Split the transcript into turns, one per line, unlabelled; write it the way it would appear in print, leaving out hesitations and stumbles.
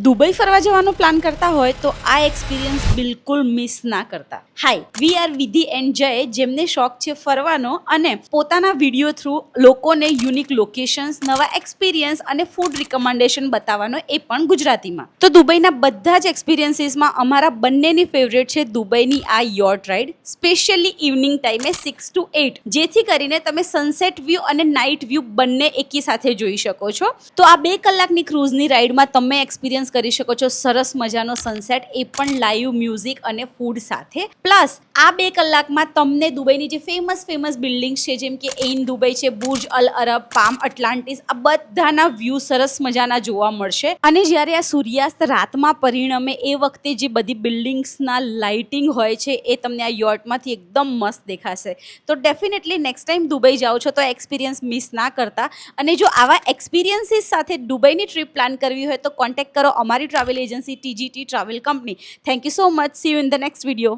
Dubai ફરવા જવાનો plan કરતા હોય તો આ એક્સપિરિયન્સ બિલકુલ મિસ ના કરતા. હાય, વી આર વિધિ એન્ડ જય, જેમને શોખ છે ફરવાનો અને પોતાના વિડીયો થ્રુ લોકોને યુનિક લોકેશન્સ, નવા એક્સપિરિયન્સ અને ફૂડ રિકમેન્ડેશન બતાવવાનો, એ પણ ગુજરાતીમાં. તો દુબઈના બધા જ એક્સપિરિયન્સીસમાં અમારા બંનેની ફેવરેટ છે દુબઈની આ યોટ રાઇડ, સ્પેશિયલી ઇવનિંગ ટાઈમે 6 to 8, જેથી કરીને તમે સનસેટ વ્યૂ અને નાઇટ વ્યૂ બંને એકી સાથે જોઈ શકો છો. તો આ 2 કલાકની ક્રૂઝની રાઇડમાં તમે એક્સપિરિયન્સ કરી શકો છો સરસ મજાનો સનસેટ, એ પણ લાઈવ મ્યુઝિક અને ફૂડ સાથે. પ્લસ આ 2 કલાકમાં તમને દુબઈની જે ફેમસ બિલ્ડિંગ્સ છે, જેમ કે એઇન દુબઈ છે, બુર્જ અલ અરબ, પામ એટલાન્ટિસ, આ બધાના વ્યૂ સરસ મજાના જોવા મળશે. અને જ્યારે આ સૂર્યાસ્ત રાતમાં પરિણમે એ વખતે જે બધી બિલ્ડિંગ્સના લાઇટિંગ હોય છે, એ તમને આ યોટમાંથી એકદમ મસ્ત દેખાશે. તો ડેફિનેટલી નેક્સ્ટ ટાઈમ દુબઈ જાઓ છો તો એક્સપિરિયન્સ મિસ ના કરતા. અને જો આવા એક્સપિરિયન્સીસ સાથે દુબઈની ટ્રીપ પ્લાન કરવી હોય તો કોન્ટેક્ટ કરો અમારી travel agency TGT travel company. Thank you so much. C you in the next video.